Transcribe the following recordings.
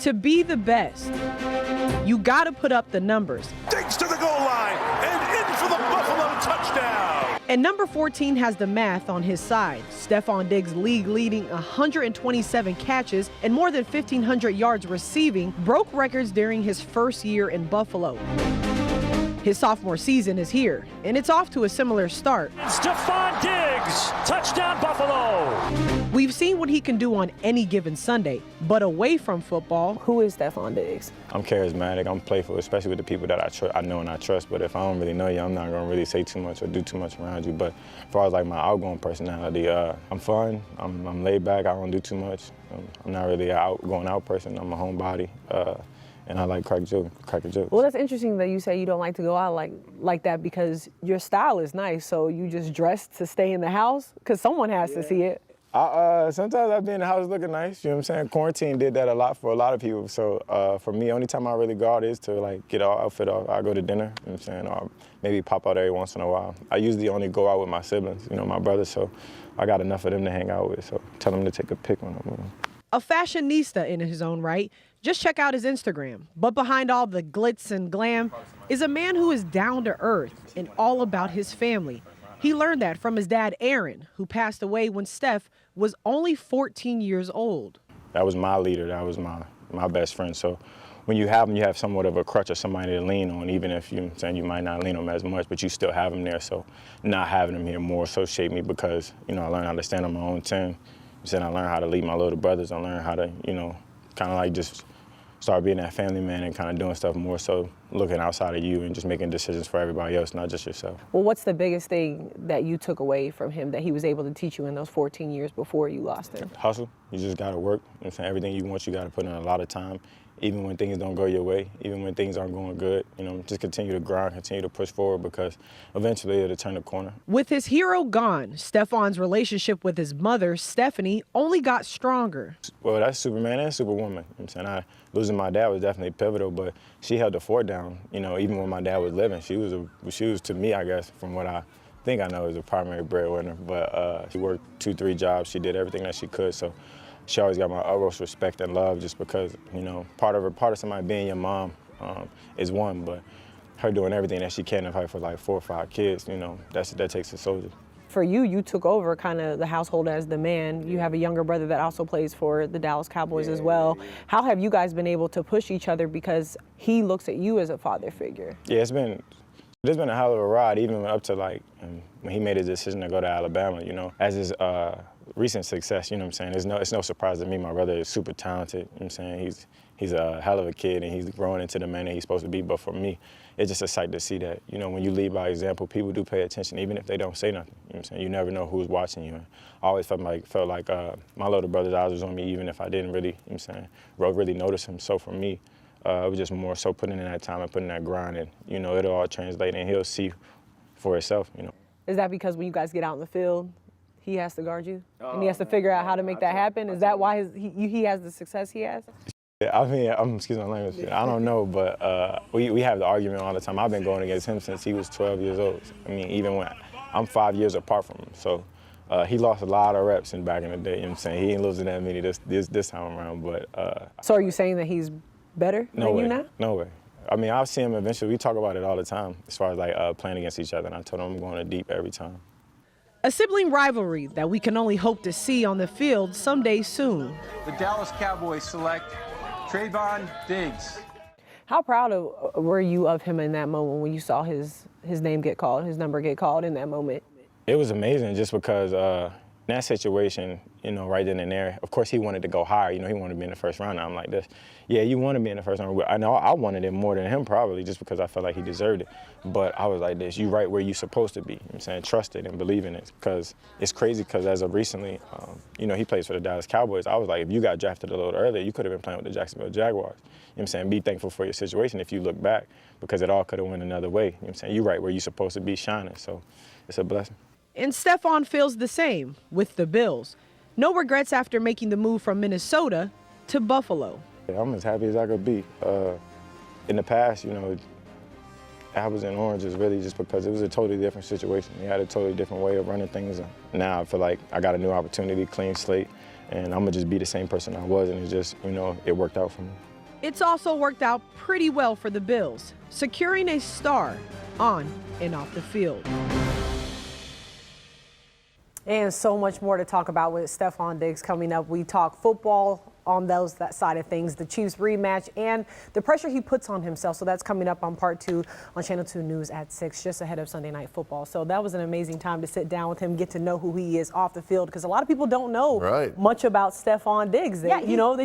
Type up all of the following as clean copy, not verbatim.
To be the best, you got to put up the numbers. Diggs to the goal line and in for the Buffalo touchdown. And number 14 has the math on his side. Stefon Diggs, league-leading 127 catches and more than 1,500 yards receiving, broke records during his first year in Buffalo. His sophomore season is here, and it's off to a similar start. Stefon Diggs, touchdown Buffalo. We've seen what he can do on any given Sunday, but away from football. Who is Stefon Diggs? I'm charismatic, I'm playful, especially with the people that I know and I trust. But if I don't really know you, I'm not gonna really say too much or do too much around you. But as far as like my outgoing personality, I'm fun, I'm laid back, I don't do too much. I'm not really an outgoing out person, I'm a homebody. And I like crack jokes. Well, that's interesting that you say you don't like to go out like that, because your style is nice. So you just dress to stay in the house? Because someone has to see it. Sometimes I be in the house looking nice, you know what I'm saying? Quarantine did that a lot for a lot of people. So for me, only time I really go out is to like get our outfit off. I go to dinner, you know what I'm saying? Or maybe pop out every once in a while. I usually only go out with my siblings, you know, my brothers. So I got enough of them to hang out with. So tell them to take a pic when I'm with them. A fashionista in his own right. Just check out his Instagram. But behind all the glitz and glam is a man who is down to earth and all about his family. He learned that from his dad, Aaron, who passed away when Steph was only 14 years old. That was my leader. That was my best friend. So when you have him, you have somewhat of a crutch or somebody to lean on, even if you might not lean on him as much, but you still have him there. So not having him here more so shaped me, because, you know, I learned how to stand on my own 10. I learned how to lead my little brothers. I learned how to, you know, kind of like just start being that family man and kind of doing stuff more so looking outside of you and just making decisions for everybody else, not just yourself. Well, what's the biggest thing that you took away from him that he was able to teach you in those 14 years before you lost him? Hustle. You just got to work. You know what I'm saying? Everything you want, you got to put in a lot of time. Even when things don't go your way, even when things aren't going good, you know, just continue to grind, continue to push forward, because eventually it'll turn the corner. With his hero gone, Stefon's relationship with his mother, Stephanie, only got stronger. Well, that's Superman and Superwoman. You know what I'm saying? Losing my dad was definitely pivotal, but she held the fort down. You know, even when my dad was living, she was to me, I guess, from what I think I know, as a primary breadwinner. But she worked 2-3 jobs. She did everything that she could. So she always got my utmost respect and love, just because, you know, part of somebody being your mom is one, but her doing everything that she can of her for like 4 or 5 kids, you know, that takes a soldier. For you, you took over kind of the household as the man. You have a younger brother that also plays for the Dallas Cowboys as well. How have you guys been able to push each other, because he looks at you as a father figure? Yeah, it's been a hell of a ride, even up to like when he made his decision to go to Alabama, you know, as his recent success, you know what I'm saying? It's no surprise to me. My brother is super talented, you know what I'm saying? He's a hell of a kid, and he's growing into the man that he's supposed to be. But for me, it's just a sight to see that, you know, when you lead by example, people do pay attention, even if they don't say nothing. You know what I'm saying? You never know who's watching you. And I always felt like my little brother's eyes was on me, even if I didn't really, you know what I'm saying, really notice him. So for me, it was just more so putting in that time and putting that grind, and, you know, it'll all translate, and he'll see for himself, you know. Is that because when you guys get out in the field, he has to guard you, and he has to figure out how to make that happen? Is that why he has the success he has? Yeah, I mean, excuse my language, I don't know, but we have the argument all the time. I've been going against him since he was 12 years old. I mean, even when I'm 5 years apart from him. So he lost a lot of reps back in the day, you know what I'm saying? He ain't losing that many this time around, but. So are you saying that he's better than you now? No way. I mean, I'll see him eventually. We talk about it all the time as far as like playing against each other, and I told him I'm going to deep every time. A sibling rivalry that we can only hope to see on the field someday soon. The Dallas Cowboys select Stefon Diggs. How proud were you of him in that moment when you saw his name get called, his number get called in that moment? It was amazing, just because in that situation, you know, right then and there, of course he wanted to go higher. You know, he wanted to be in the first round. I'm like this. Yeah, you want to be in the first round. I know I wanted it more than him, probably, just because I felt like he deserved it. But I was like this, you right where you're supposed to be. You know what I'm saying? Trust it and believe in it. Because it's crazy, because as of recently, you know, he plays for the Dallas Cowboys. I was like, if you got drafted a little earlier, you could have been playing with the Jacksonville Jaguars. You know what I'm saying? Be thankful for your situation if you look back, because it all could have went another way. You know what I'm saying? You're right where you're supposed to be shining. So it's a blessing. And Stefon feels the same with the Bills. No regrets after making the move from Minnesota to Buffalo. I'm as happy as I could be. In the past, you know, apples and oranges, really, just because it was a totally different situation. We had a totally different way of running things. Now I feel like I got a new opportunity, clean slate, and I'm gonna just be the same person I was, and it just, you know, it worked out for me. It's also worked out pretty well for the Bills, securing a star on and off the field. And so much more to talk about with Stefon Diggs coming up. We talk football on that side of things, the Chiefs rematch, and the pressure he puts on himself. So that's coming up on part 2 on Channel 2 News at 6, just ahead of Sunday Night Football. So that was an amazing time to sit down with him, get to know who he is off the field, because a lot of people don't know much about Stefon Diggs. They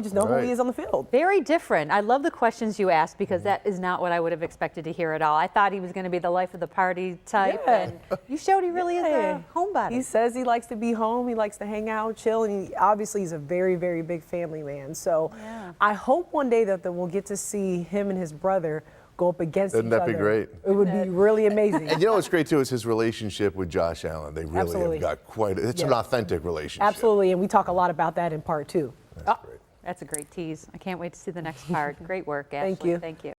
just know who he is on the field. Very different. I love the questions you asked, because that is not what I would have expected to hear at all. I thought he was going to be the life of the party type, and you showed he really is a homebody. He says he likes to be home, he likes to hang out, chill, and obviously he's a very, very big family man. So I hope one day that we'll get to see him and his brother go up against each other. Wouldn't that be great? It would be really amazing. And you know what's great too is his relationship with Josh Allen. They really have got it's an authentic relationship. Absolutely, and we talk a lot about that in part 2. That's a great tease. I can't wait to see the next part. Great work, Ashley. Thank you. Thank you.